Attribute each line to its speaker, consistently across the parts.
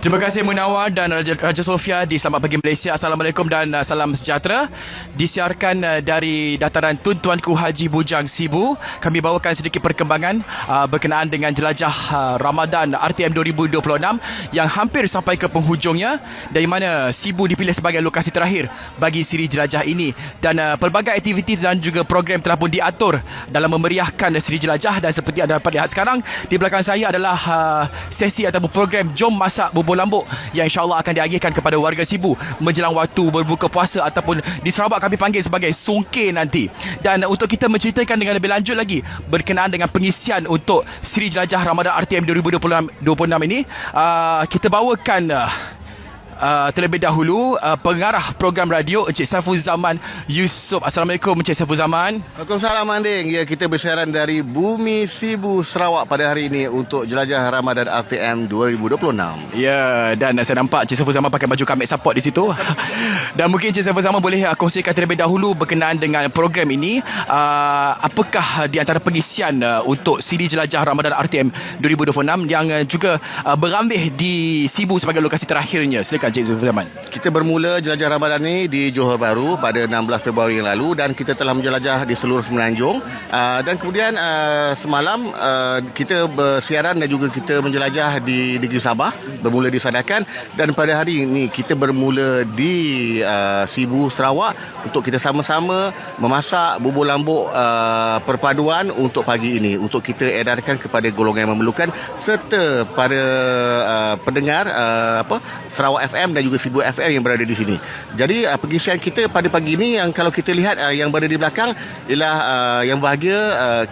Speaker 1: Terima kasih Munawar dan Raja Sofia di Selamat Pagi Malaysia. Assalamualaikum dan salam sejahtera. Disiarkan dari dataran Tun Tuanku Haji Bujang Sibu. Kami bawakan sedikit perkembangan berkenaan dengan jelajah Ramadan RTM 2026 yang hampir sampai ke penghujungnya, dari mana Sibu dipilih sebagai lokasi terakhir bagi siri jelajah ini. Dan pelbagai aktiviti dan juga program telah pun diatur dalam memeriahkan siri jelajah. Dan seperti anda dapat lihat sekarang, di belakang saya adalah sesi ataupun program Jom Masak Bubur Lambuk yang insyaAllah akan diagihkan kepada warga Sibu menjelang waktu berbuka puasa, ataupun di Sarawak kami panggil sebagai Songke nanti. Dan untuk kita menceritakan dengan lebih lanjut lagi berkenaan dengan pengisian untuk siri jelajah Ramadan RTM 2026 ini, kita bawakan terlebih dahulu pengarah program radio Encik Saiful Zaman Yusof. Assalamualaikum Encik Saiful Zaman.
Speaker 2: Waalaikumsalam Anding. Ya, kita bersiaran dari Bumi Sibu, Sarawak pada hari ini untuk jelajah Ramadan RTM 2026.
Speaker 1: Ya, dan saya nampak Encik Saiful Zaman pakai baju comeback support di situ. Dan mungkin Encik Saiful Zaman boleh kongsikan terlebih dahulu berkenaan dengan program ini. Apakah di antara pengisian untuk siri jelajah Ramadan RTM 2026 yang juga berambil di Sibu sebagai lokasi terakhirnya? Silakan Encik Saiful Zaman.
Speaker 2: Kita bermula jelajah Ramadan ini di Johor Bahru pada 16 Februari yang lalu, dan kita telah menjelajah di seluruh Semenanjung. Dan kemudian semalam kita bersiaran dan juga kita menjelajah di Negeri Sabah, bermula di Sandakan. Dan pada hari ini kita bermula di Sibu, Sarawak, untuk kita sama-sama memasak bubur lambuk perpaduan untuk pagi ini, untuk kita edarkan kepada golongan yang memerlukan serta pada pendengar Sarawak FM dan juga Sibu FM yang berada di sini. Jadi pengisian kita pada pagi ini, yang kalau kita lihat yang berada di belakang ialah yang bahagia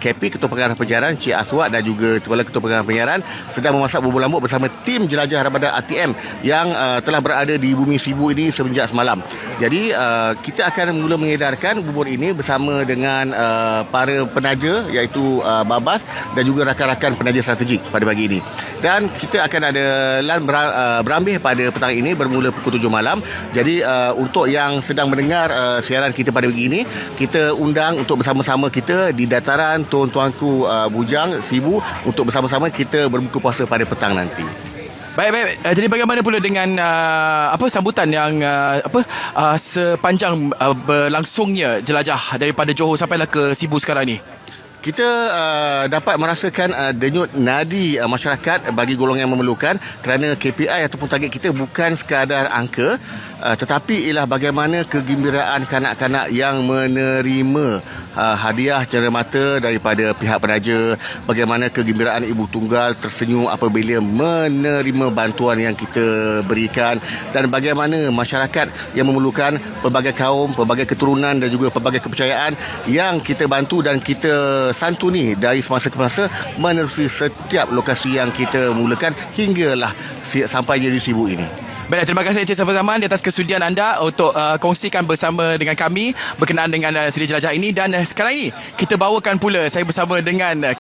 Speaker 2: KP, Ketua Pengarah Penyiaran Cik Aswad, dan juga Kepala Ketua Pengarah Penyiaran sedang memasak bubur lambuk bersama tim jelajah Ramadan RTM yang telah berada di Bumi Sibu ini semenjak semalam. Jadi kita akan mula mengedarkan bubur ini bersama dengan para penaja, iaitu Babas dan juga rakan-rakan penaja strategik pada pagi ini. Dan kita akan ada berambil pada petang ini bermula pukul 7 malam. Jadi untuk yang sedang mendengar siaran kita pada pagi ini, kita undang untuk bersama-sama kita di dataran Tun Tuanku Bujang Sibu untuk bersama-sama kita berbuka puasa pada petang nanti.
Speaker 1: Baik. Jadi bagaimana pula dengan sambutan yang sepanjang berlangsungnya jelajah daripada Johor sampailah ke Sibu sekarang ni?
Speaker 2: Kita dapat merasakan denyut nadi masyarakat bagi golongan yang memerlukan, kerana KPI ataupun target kita bukan sekadar angka, tetapi ialah bagaimana kegembiraan kanak-kanak yang menerima hadiah cenderamata daripada pihak penaja, bagaimana kegembiraan ibu tunggal tersenyum apabila menerima bantuan yang kita berikan, dan bagaimana masyarakat yang memerlukan, pelbagai kaum, pelbagai keturunan dan juga pelbagai kepercayaan yang kita bantu dan kita santuni dari semasa ke masa menerusi setiap lokasi yang kita mulakan hinggalah sampai di Sibu ini.
Speaker 1: Baik, terima kasih Encik Saiful Zaman di atas kesudian anda untuk kongsikan bersama dengan kami berkenaan dengan siri jelajah ini. Dan sekarang ini kita bawakan pula, saya bersama dengan